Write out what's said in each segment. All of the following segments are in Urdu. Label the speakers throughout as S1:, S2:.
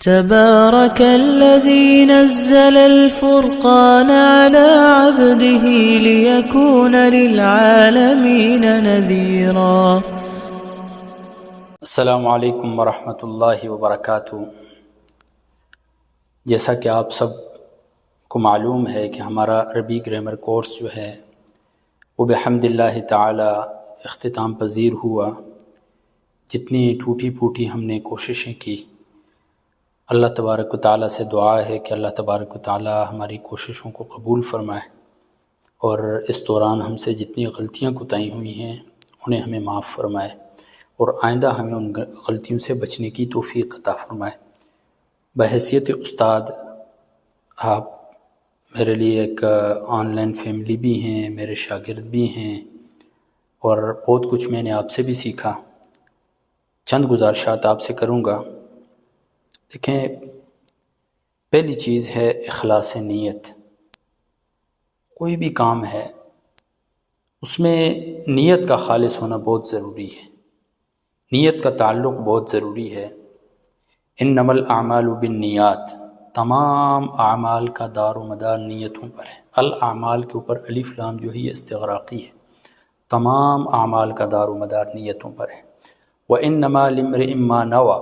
S1: تبارك الذي نزل الفرقان على عبده ليكون للعالمين نذيرا۔
S2: السلام علیکم ورحمۃ اللہ وبرکاتہ۔ جیسا کہ آپ سب کو معلوم ہے کہ ہمارا عربی گرامر کورس جو ہے وہ بحمد اللہ تعالی اختتام پذیر ہوا۔ جتنی ٹوٹی پھوٹی ہم نے کوششیں کی، اللہ تبارک و تعالیٰ سے دعا ہے کہ اللہ تبارک و تعالیٰ ہماری کوششوں کو قبول فرمائے، اور اس دوران ہم سے جتنی غلطیاں کوتاہی ہوئی ہیں انہیں ہمیں معاف فرمائے، اور آئندہ ہمیں ان غلطیوں سے بچنے کی توفیق عطا فرمائے۔ بحیثیت استاد آپ میرے لیے ایک آن لائن فیملی بھی ہیں، میرے شاگرد بھی ہیں، اور بہت کچھ میں نے آپ سے بھی سیکھا۔ چند گزارشات آپ سے کروں گا۔ دیکھیں، پہلی چیز ہے اخلاص نیت۔ کوئی بھی کام ہے اس میں نیت کا خالص ہونا بہت ضروری ہے، نیت کا تعلق بہت ضروری ہے۔ انما الاعمال بالنیات، تمام اعمال کا دار و مدار نیتوں پر ہے۔ الاعمال کے اوپر الف لام جو ہے یہ استغراقی ہے، تمام اعمال کا دار و مدار نیتوں پر ہے۔ وانما لامرئ ما نوى،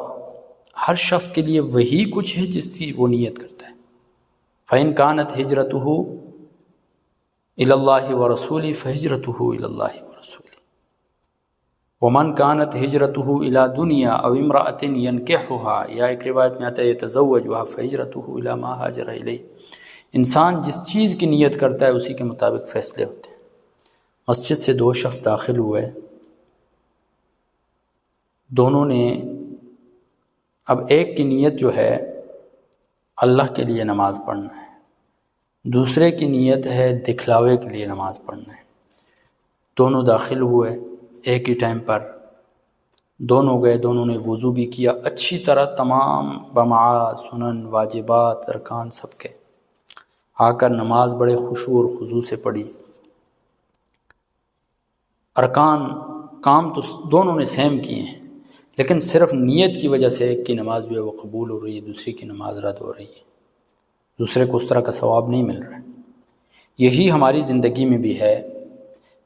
S2: ہر شخص کے لیے وہی کچھ ہے جس کی وہ نیت کرتا ہے۔ فإن كانت هجرته إلى الله ورسوله فهجرته إلى الله ورسوله، ومن كانت هجرته إلى دنيا أو امرأة ينكحها، یا ایک روایت میں آتا ہے يتزوجها فهجرته إلى ما هاجر إليه۔ انسان جس چیز کی نیت کرتا ہے اسی کے مطابق فیصلے ہوتے ہیں۔ مسجد سے دو شخص داخل ہوئے، دونوں نے اب ایک کی نیت جو ہے اللہ کے لیے نماز پڑھنا ہے، دوسرے کی نیت ہے دکھلاوے کے لیے نماز پڑھنا ہے۔ دونوں داخل ہوئے ایک ہی ٹائم پر، دونوں گئے، دونوں نے وضو بھی کیا اچھی طرح، تمام بمعاد سنن واجبات ارکان سب کے، آ کر نماز بڑے خشوع اور خضوع سے پڑھی۔ ارکان کام تو دونوں نے سیم کیے ہیں، لیکن صرف نیت کی وجہ سے ایک کی نماز جو ہے وہ قبول ہو رہی ہے، دوسری کی نماز رد ہو رہی ہے، دوسرے کو اس طرح کا ثواب نہیں مل رہا ہے۔ یہی ہماری زندگی میں بھی ہے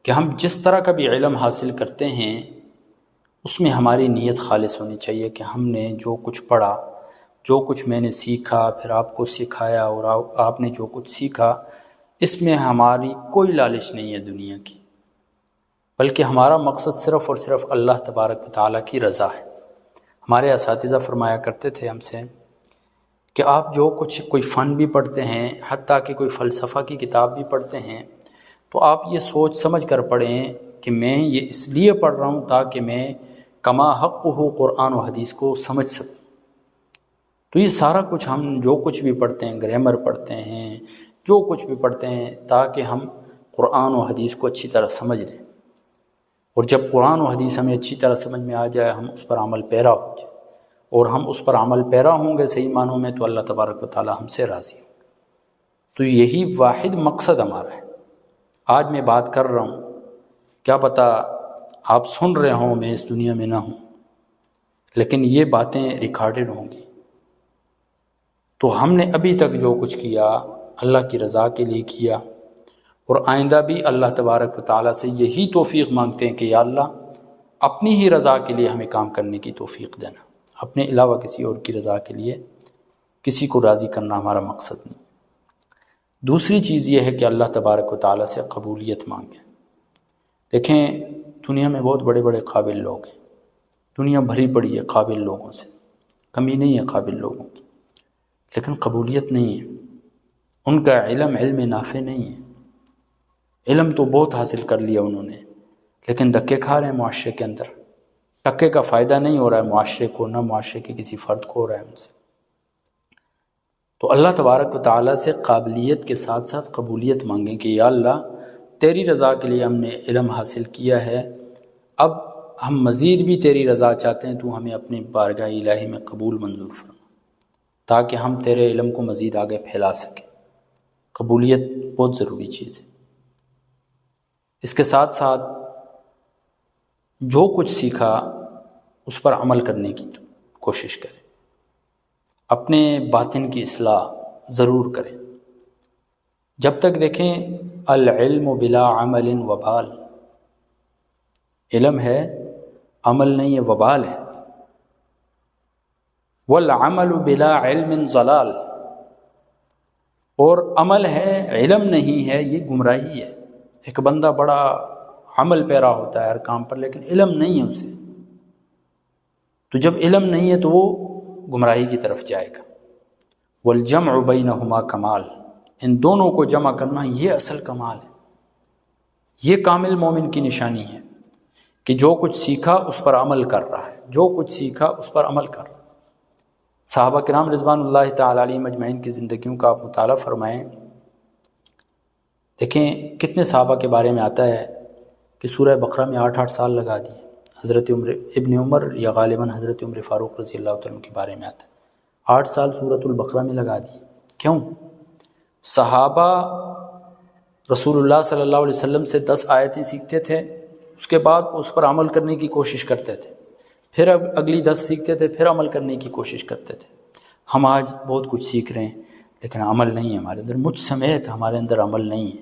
S2: کہ ہم جس طرح کا بھی علم حاصل کرتے ہیں اس میں ہماری نیت خالص ہونی چاہیے کہ ہم نے جو کچھ پڑھا، جو کچھ میں نے سیکھا، پھر آپ کو سکھایا، اور آپ نے جو کچھ سیکھا، اس میں ہماری کوئی لالچ نہیں ہے دنیا کی، بلکہ ہمارا مقصد صرف اور صرف اللہ تبارک و تعالیٰ کی رضا ہے۔ ہمارے اساتذہ فرمایا کرتے تھے ہم سے کہ آپ جو کچھ کوئی فن بھی پڑھتے ہیں، حتیٰ کہ کوئی فلسفہ کی کتاب بھی پڑھتے ہیں، تو آپ یہ سوچ سمجھ کر پڑھیں کہ میں یہ اس لیے پڑھ رہا ہوں تاکہ میں کما حق ہو قرآن و حدیث کو سمجھ سکوں۔ تو یہ سارا کچھ ہم جو کچھ بھی پڑھتے ہیں، گرامر پڑھتے ہیں، جو کچھ بھی پڑھتے ہیں، تاکہ ہم قرآن و حدیث کو اچھی طرح سمجھ لیں، اور جب قرآن و حدیث ہمیں اچھی طرح سمجھ میں آ جائے، ہم اس پر عمل پیرا ہو جائے، اور ہم اس پر عمل پیرا ہوں گے صحیح معنوں میں، تو اللہ تبارک و تعالیٰ ہم سے راضی ہو۔ تو یہی واحد مقصد ہمارا ہے۔ آج میں بات کر رہا ہوں، کیا پتہ آپ سن رہے ہوں، میں اس دنیا میں نہ ہوں، لیکن یہ باتیں ریکارڈڈ ہوں گی۔ تو ہم نے ابھی تک جو کچھ کیا اللہ کی رضا کے لیے کیا، اور آئندہ بھی اللہ تبارک و تعالیٰ سے یہی توفیق مانگتے ہیں کہ یا اللہ اپنی ہی رضا کے لیے ہمیں کام کرنے کی توفیق دینا، اپنے علاوہ کسی اور کی رضا کے لیے کسی کو راضی کرنا ہمارا مقصد نہیں۔ دوسری چیز یہ ہے کہ اللہ تبارک و تعالیٰ سے قبولیت مانگیں۔ دیکھیں، دنیا میں بہت بڑے بڑے قابل لوگ ہیں، دنیا بھری پڑی ہے قابل لوگوں سے، کمی نہیں ہے قابل لوگوں کی، لیکن قبولیت نہیں ہے۔ ان کا علم نافع نہیں ہے۔ علم تو بہت حاصل کر لیا انہوں نے، لیکن دھکے کھا رہے ہیں معاشرے کے اندر، دھکے کا فائدہ نہیں ہو رہا ہے معاشرے کو، نہ معاشرے کے کسی فرد کو ہو رہا ہے ان سے۔ تو اللہ تبارک و تعالیٰ سے قابلیت کے ساتھ ساتھ قبولیت مانگیں کہ یا اللہ تیری رضا کے لیے ہم نے علم حاصل کیا ہے، اب ہم مزید بھی تیری رضا چاہتے ہیں، تو ہمیں اپنے بارگاہ الہی میں قبول منظور فرما، تاکہ ہم تیرے علم کو مزید آگے پھیلا سکیں۔ قبولیت بہت ضروری چیز ہے۔ اس کے ساتھ ساتھ جو کچھ سیکھا اس پر عمل کرنے کی کوشش کریں۔ اپنے باطن کی اصلاح ضرور کریں۔ جب تک دیکھیں العلم بلا عمل وبال، علم ہے عمل نہیں ہے وبال ہے، والعمل بلا علم ضلال، اور عمل ہے علم نہیں ہے یہ گمراہی ہے۔ ایک بندہ بڑا عمل پیرا ہوتا ہے ہر کام پر لیکن علم نہیں ہے اسے، تو جب علم نہیں ہے تو وہ گمراہی کی طرف جائے گا۔ والجمع بینہما کمال، ان دونوں کو جمع کرنا یہ اصل کمال ہے، یہ کامل مومن کی نشانی ہے کہ جو کچھ سیکھا اس پر عمل کر رہا ہے، جو کچھ سیکھا اس پر عمل کر رہا ہے۔ صحابہ کرام رضوان اللہ تعالی علیہم اجمعین کی زندگیوں کا آپ مطالعہ فرمائیں، دیکھیں کتنے صحابہ کے بارے میں آتا ہے کہ سورہ بقرہ میں 8 سال لگا دیے۔ حضرت ابن عمر یا غالباً حضرت عمر فاروق رضی اللہ عنہ کے بارے میں آتا ہے 8 سال سورۃ البقرہ میں لگا دیے۔ کیوں؟ صحابہ رسول اللہ صلی اللہ علیہ وسلم سے 10 آیتیں سیکھتے تھے، اس کے بعد اس پر عمل کرنے کی کوشش کرتے تھے، پھر اگلی 10 سیکھتے تھے، پھر عمل کرنے کی کوشش کرتے تھے۔ ہم آج بہت کچھ سیکھ رہے ہیں لیکن عمل نہیں ہے ہمارے اندر، مجھ سمیت ہمارے اندر عمل نہیں ہے،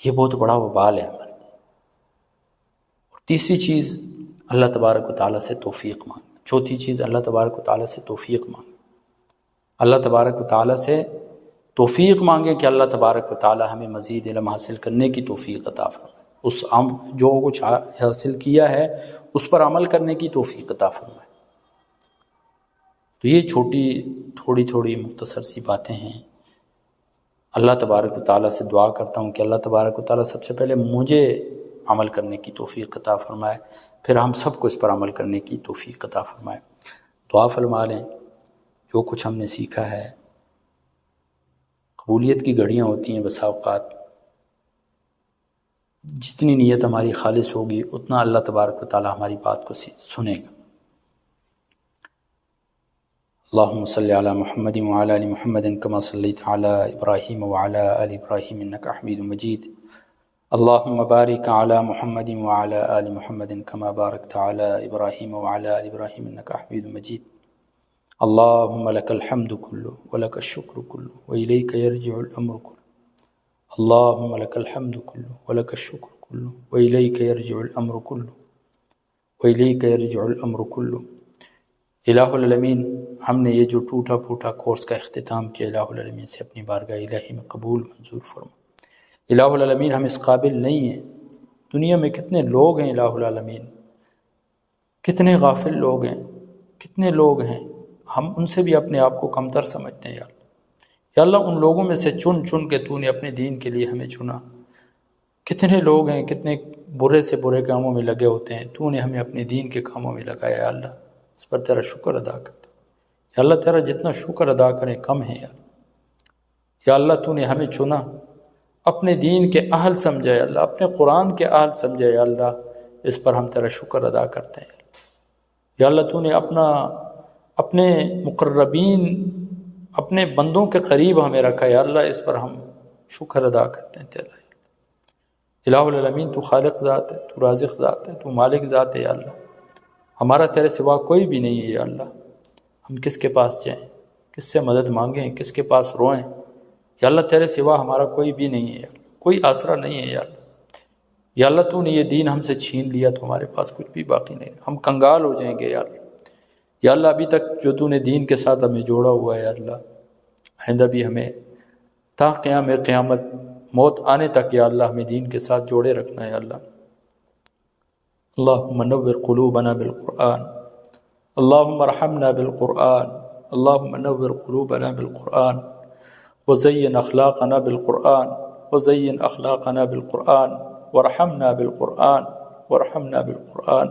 S2: یہ بہت بڑا وبال ہے ہمارے لیے۔ اور تیسری چیز اللہ تبارک و تعالیٰ سے توفیق مانگ، چوتھی چیز اللہ تبارک و تعالیٰ سے توفیق مانگ، اللہ تبارک و تعالیٰ سے توفیق مانگے کہ اللہ تبارک و تعالیٰ ہمیں مزید علم حاصل کرنے کی توفیق عطا فرمائے، اس جو کچھ حاصل کیا ہے اس پر عمل کرنے کی توفیق عطا فرمائے۔ تو یہ چھوٹی تھوڑی مختصر سی باتیں ہیں۔ اللہ تبارک و تعالیٰ سے دعا کرتا ہوں کہ اللہ تبارک و تعالیٰ سب سے پہلے مجھے عمل کرنے کی توفیق عطا فرمائے، پھر ہم سب کو اس پر عمل کرنے کی توفیق عطا فرمائے۔ دعا فرما لیں، جو کچھ ہم نے سیکھا ہے، قبولیت کی گھڑیاں ہوتی ہیں بسا اوقات، جتنی نیت ہماری خالص ہوگی اتنا اللہ تبارک و تعالیٰ ہماری بات کو سنے گا۔ اللہم صلی علی محمد وعلی آل محمد کما صلیت علی ابراہیم وعلی آل ابراہیم انکا حمید مجید۔ اللہم بارک علی محمد وعلی آل محمد کما بارکت علی ابراہیم وعلی آل ابراہیم انکا حمید مجید۔ اللہم لک الحمد کلہ ولک الشکر کلہ وإلیک یرجع الامر کلہ۔ اللہم لک الحمد کلہ ولک الشکر کلہ وإلیک یرجع الامر کلہ وإلیک یرجع الامر کلہ۔ الہ العالمین، ہم نے یہ جو ٹوٹا پھوٹا کورس کا اختتام کیا، الہ العالمین سے اپنی بارگاہ الہی میں قبول منظور فرما۔ الہ العالمین ہم اس قابل نہیں ہیں، دنیا میں کتنے لوگ ہیں الہ العالمین، کتنے غافل لوگ ہیں، کتنے لوگ ہیں، ہم ان سے بھی اپنے آپ کو کمتر سمجھتے ہیں۔ یا اللہ ان لوگوں میں سے چن کے تو نے اپنے دین کے لیے ہمیں چنا۔ کتنے لوگ ہیں کتنے برے سے برے کاموں میں لگے ہوتے ہیں، تو نے ہمیں اپنے دین کے کاموں میں لگایا۔ یا اللہ اس پر تیرا شکر ادا کرتے ہیں۔ یا اللہ تیرا جتنا شکر ادا کریں کم ہے۔ یا اللہ تو نے ہمیں چنا، اپنے دین کے اہل سمجھا، یا اللہ اپنے قرآن کے اہل سمجھا۔ یا اللہ اس پر ہم تیرا شکر ادا کرتے ہیں۔ یا اللہ تو نے اپنے مقربین، اپنے بندوں کے قریب ہمیں رکھا۔ یا اللہ اس پر ہم شکر ادا کرتے ہیں تیرا۔ الہ العالمین تو خالق ذات ہے، تو رازق ذات ہے، تو مالک ذات ہے۔ یا اللہ ہمارا تیرے سوا کوئی بھی نہیں ہے۔ یا اللہ ہم کس کے پاس جائیں، کس سے مدد مانگیں، کس کے پاس روئیں؟ یا اللہ تیرے سوا ہمارا کوئی بھی نہیں ہے، کوئی آسرا نہیں ہے۔ یا اللہ یا اللہ تو نے یہ دین ہم سے چھین لیا تو ہمارے پاس کچھ بھی باقی نہیں، ہم کنگال ہو جائیں گے۔ یا اللہ ابھی تک جو تو نے دین کے ساتھ ہمیں جوڑا ہوا ہے، یا اللہ آئندہ بھی ہمیں تا قیامت موت آنے تک یا اللہ ہمیں دین کے ساتھ جوڑے رکھنا ہے۔ یا اللہ اللہم نور قلوبنا بالقرآن، اللہم ارحمنا بالقرآن، اللہم نور قلوبنا بالقرآن وزین اخلاقنا بالقرآن، وزین اخلاقنا بالقرآن وارحمنا بالقرآن، وارحمنا بالقرآن۔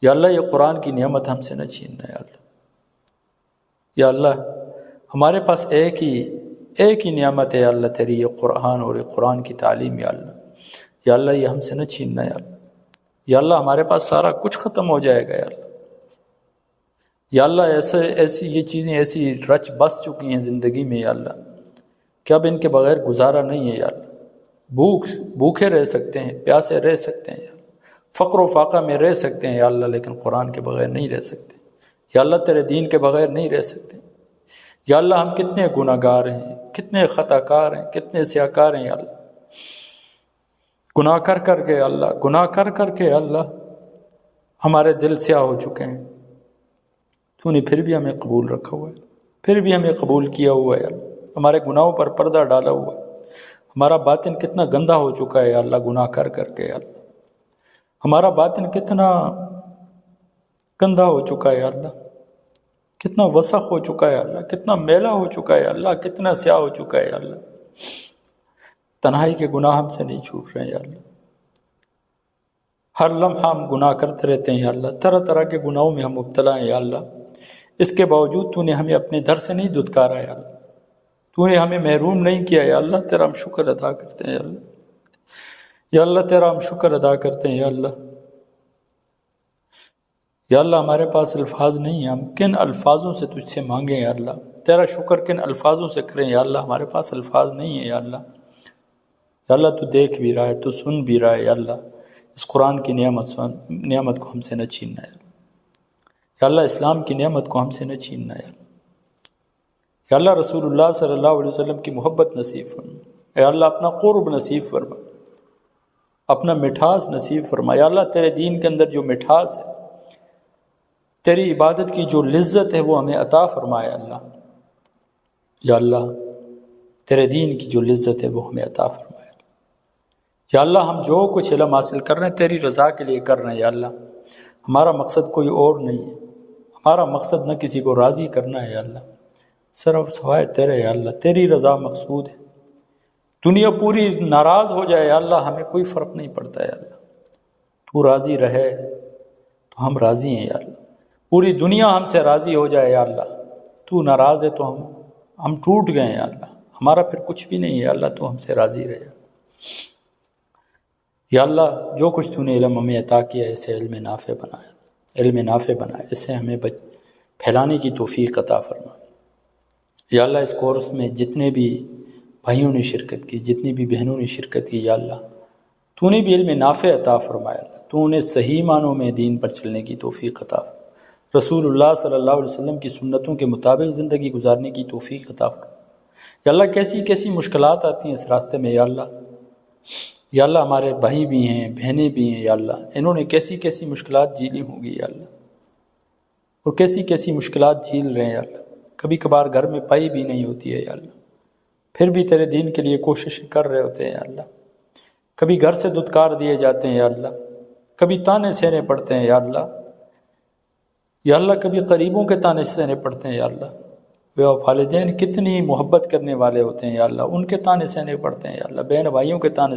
S2: یا اللہ یہ قرآن کی نعمت ہم سے نہ چھیننا۔ یا اللہ یا اللہ ہمارے پاس ایک ہی نعمت ہے، یا اللہ تیری یہ قرآن اور یہ قرآن کی تعلیم۔ یا اللہ یہ ہم سے نہ چھیننا۔ یا اللہ ہمارے پاس سارا کچھ ختم ہو جائے گا۔ یا اللہ ایسی یہ چیزیں ایسی رچ بس چکی ہیں زندگی میں، یا اللہ کہ اب ان کے بغیر گزارا نہیں ہے۔ یا اللہ بھوکے رہ سکتے ہیں، پیاسے رہ سکتے ہیں، فقر و فاقہ میں رہ سکتے ہیں، یا اللہ لیکن قرآن کے بغیر نہیں رہ سکتے۔ یا اللہ تیرے دین کے بغیر نہیں رہ سکتے۔ یا اللہ ہم کتنے گناہ گار ہیں، کتنے خطا کار ہیں، کتنے سیاکار ہیں یا اللہ، گناہ کر کر کے اللہ، گناہ کر کر کے اللہ ہمارے دل سیاہ ہو چکے ہیں۔ تو نے پھر بھی ہمیں قبول رکھا ہوا ہے، پھر بھی ہمیں قبول کیا ہوا ہے اللہ، ہمارے گناہوں پر پردہ ڈالا ہوا ہے۔ ہمارا باطن کتنا گندا ہو چکا ہے اللہ گناہ کر کر کے اللہ، ہمارا باطن کتنا گندا ہو چکا ہے اللہ، کتنا وسخ ہو چکا ہے اللہ، کتنا میلا ہو چکا ہے اللہ، کتنا سیاہ ہو چکا ہے اللہ۔ تنہائی کے گناہ ہم سے نہیں چھوٹ رہے ہیں یا اللہ، ہر لمحہ ہم گناہ کرتے رہتے ہیں یا اللہ، طرح طرح کے گناہوں میں ہم مبتلا ہیں یا اللہ۔ اس کے باوجود تو نے ہمیں اپنے در سے نہیں دھتکارا ہے یا اللہ، تو نے ہمیں محروم نہیں کیا یا اللہ، تیرا ہم شکر ادا کرتے ہیں یا اللہ، یا اللہ تیرا ہم شکر ادا کرتے ہیں یا اللہ۔ یا اللہ ہمارے پاس الفاظ نہیں ہیں، ہم کن الفاظوں سے تجھ سے مانگیں یا اللہ، تیرا شکر کن الفاظوں سے کریں یا اللہ، ہمارے پاس الفاظ نہیں ہیں یا اللہ۔ یا اللہ تو دیکھ بھی رہا ہے، تو سن بھی رہا ہے یا اللہ، اس قرآن کی نعمت کو ہم سے نہ چھیننا ہے یا اللہ، اسلام کی نعمت کو ہم سے نہ چھیننا ہے یا اللہ، رسول اللہ صلی اللہ علیہ وسلم کی محبت نصیب فرما اے اللہ، اپنا قرب نصیب فرما، اپنا مٹھاس نصیب فرما یا اللہ، تیرے دین کے اندر جو مٹھاس ہے، تیری عبادت کی جو لذت ہے وہ ہمیں عطا فرمائے اللہ، یا اللہ تیرے دین کی جو لذت ہے وہ ہمیں عطا فرمائے یا اللہ۔ ہم جو کچھ علم حاصل کر رہے ہیں تیری رضا کے لیے کر رہے ہیں یا اللہ، ہمارا مقصد کوئی اور نہیں ہے، ہمارا مقصد نہ کسی کو راضی کرنا ہے یا اللہ، صرف سوائے تیرے یا اللہ، تیری رضا مقصود ہے۔ دنیا پوری ناراض ہو جائے یا اللہ، ہمیں کوئی فرق نہیں پڑتا یا اللہ، تو راضی رہے تو ہم راضی ہیں یا اللہ، پوری دنیا ہم سے راضی ہو جائے یا اللہ، تو ناراض ہے تو ہم ٹوٹ گئے یا اللہ، ہمارا پھر کچھ بھی نہیں ہے یا اللہ، تو ہم سے راضی رہے یا اللہ۔ جو کچھ تو نے علم ہمیں عطا کیا ہے اسے علم نافع بنایا، علم نافع بنایا، اسے ہمیں پھیلانے کی توفیق عطا فرما یا اللہ۔ اس کورس میں جتنے بھی بھائیوں نے شرکت کی، جتنی بھی بہنوں نے شرکت کی یا اللہ، تو نے بھی علم نافع عطا فرمایا اللہ، تو انہیں صحیح معنوں میں دین پر چلنے کی توفیق عطا فرما، رسول اللہ صلی اللہ علیہ وسلم کی سنتوں کے مطابق زندگی گزارنے کی توفیق عطا فرما یا اللہ۔ کیسی کیسی مشکلات آتی ہیں اس راستے میں یا اللہ، یا اللہ ہمارے بھائی بھی ہیں، بہنیں بھی ہیں یا اللہ، انہوں نے کیسی کیسی مشکلات جھیلی ہوں گی یا اللہ، اور کیسی کیسی مشکلات جھیل رہے ہیں یا اللہ، کبھی کبھار گھر میں پائی بھی نہیں ہوتی ہے یا اللہ، پھر بھی تیرے دین کے لیے کوشش کر رہے ہوتے ہیں یا اللہ، کبھی گھر سے دھتکار دیے جاتے ہیں یا اللہ، کبھی تانے سہنے پڑتے ہیں یا اللہ، یا اللہ کبھی قریبوں کے تانے سہنے پڑتے ہیں یا اللہ، والدین کتنی محبت کرنے والے ہوتے ہیں یا اللہ، ان کے تانے سہنے پڑتے ہیں یا اللہ، بہن بھائیوں کے تانے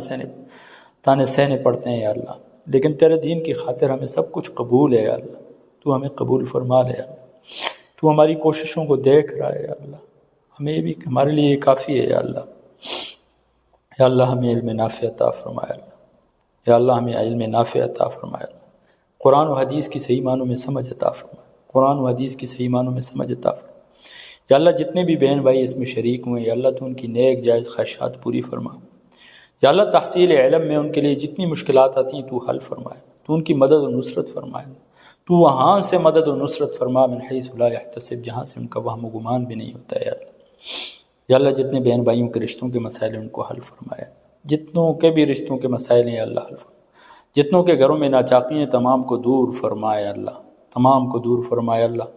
S2: سہنے پڑتے ہیں یا اللہ، لیکن تیرے دین کی خاطر ہمیں سب کچھ قبول ہے یا اللہ، تو ہمیں قبول فرما لے یا اللہ، تو ہماری کوششوں کو دیکھ رہا ہے یا اللہ، ہمیں بھی ہمارے لیے یہ کافی ہے یا اللہ۔ یا اللہ ہمیں علم نافع عطا فرمائے اللہ، یا اللہ ہمیں علم نافع عطا فرمائے اللہ، قرآن و حدیث کی صحیح معنوں میں سمجھ عطا فرمائے، قرآن و حدیث کی صحیح معنوں میں سمجھ عطا فرمائے یا اللہ۔ جتنے بھی بہن بھائی اس میں شریک ہوئے یا اللہ، تو ان کی نیک جائز خواہشات پوری فرما یا اللہ۔ تحصیل علم میں ان کے لیے جتنی مشکلات آتی ہیں تو حل فرمائے، تو ان کی مدد و نصرت فرمائے، تو وہاں سے مدد و نصرت فرما من حیث لا یحتسب، جہاں سے ان کا وہم و گمان بھی نہیں ہوتا ہے یا اللہ۔ یا اللہ جتنے بہن بھائیوں کے رشتوں کے مسائل ہیں ان کو حل فرمائے، جتنوں کے بھی رشتوں کے مسائل ہیں یا اللہ حل فرمائے، جتنوں کے گھروں میں ناچاقی ہیں تمام کو دور فرمائے اللہ، تمام کو دور فرمائے اللہ۔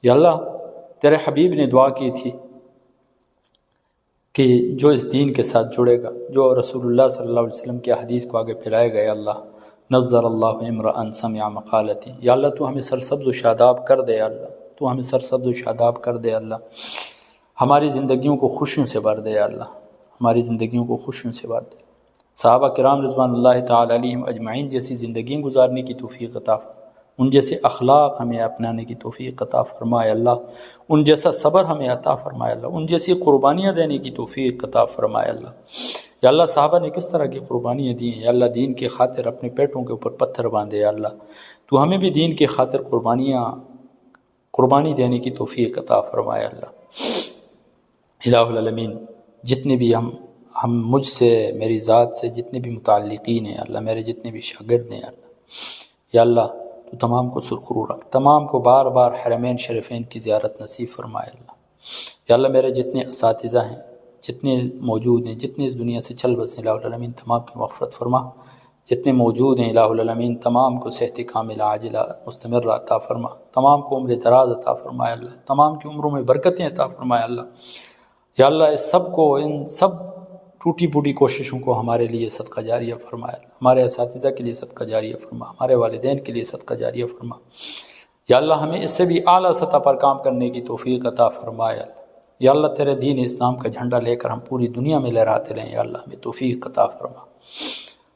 S2: یا اللہ تیرے حبیب نے دعا کی تھی کہ جو اس دین کے ساتھ جڑے گا، جو رسول اللہ صلی اللہ علیہ وسلم کی حدیث کو آگے پھیلائے گا، یا اللہ نظر اللہ امرأ سمع مقالتی، یا اللہ تو ہمیں سرسبز و شاداب کر دے یا اللہ، تو ہمیں سرسبز و شاداب کر دے اللہ، ہماری زندگیوں کو خوشیوں سے بھر دے یا اللہ، ہماری زندگیوں کو خوشیوں سے بھر دے، صحابہ کرام رضوان اللہ تعالی علیہم اجمعین جیسی زندگیاں گزارنے کی توفیق عطا فرما، ان جیسے اخلاق ہمیں اپنانے کی توفیق عطا فرمائے اللہ، ان جیسا صبر ہمیں عطا فرمائے اللہ، ان جیسی قربانیاں دینے کی توفیق عطا فرمائے اللہ۔ یا اللہ صحابہ نے کس طرح کی قربانیاں دی ہیں یا اللہ، دین کی خاطر اپنے پیٹوں کے اوپر پتھر باندھے یا اللہ، تو ہمیں بھی دین کی خاطر قربانی دینے کی توفیق عطا فرمائے اللہ۔ الہ العالمین جتنے بھی ہم مجھ سے، میری ذات سے جتنے بھی متعلقین ہیں اللہ، میرے جتنے بھی شاگرد ہیں اللہ، یا اللہ تو تمام کو سرخرو رکھ، تمام کو بار بار حرمین شریفین کی زیارت نصیب فرمائے اللہ۔ یا اللہ میرے جتنے اساتذہ ہیں، جتنے موجود ہیں، جتنے اس دنیا سے چل بسے، الہ العالمین تمام کی مغفرت فرما، جتنے موجود ہیں الہ العالمین تمام کو صحت کاملہ عاجلہ مستمرہ عطا فرما، تمام کو عمر دراز عطا فرمائے اللہ، تمام کی عمروں میں برکتیں عطا فرمائے اللہ۔ یا اللہ اس سب کو، ان سب ٹوٹی پھوٹی کوششوں کو ہمارے لیے صدقہ جاریہ فرمائے اللہ، ہمارے اساتذہ کے لیے صدقہ جاریہ فرما، ہمارے والدین کے لیے صدقہ جاریہ فرما۔ یا اللہ ہمیں اس سے بھی اعلیٰ سطح پر کام کرنے کی توفیق عطا فرمائے اللہ۔ یا اللہ تیرے دین اسلام کا جھنڈا لے کر ہم پوری دنیا میں لہراتے رہیں، یا اللہ ہمیں توفیق عطا فرما۔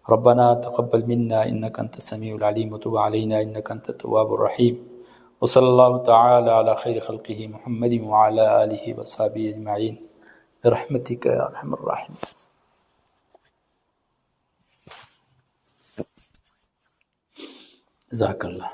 S2: ربنا تقبل منا انك انت السميع العليم وتب علينا انك انت التواب الرحيم وصلى الله تعالى على خير خلقه محمد وعلى آله وصحبه اجمعين برحمتك يا ارحم الراحمين۔ جزاک اللہ۔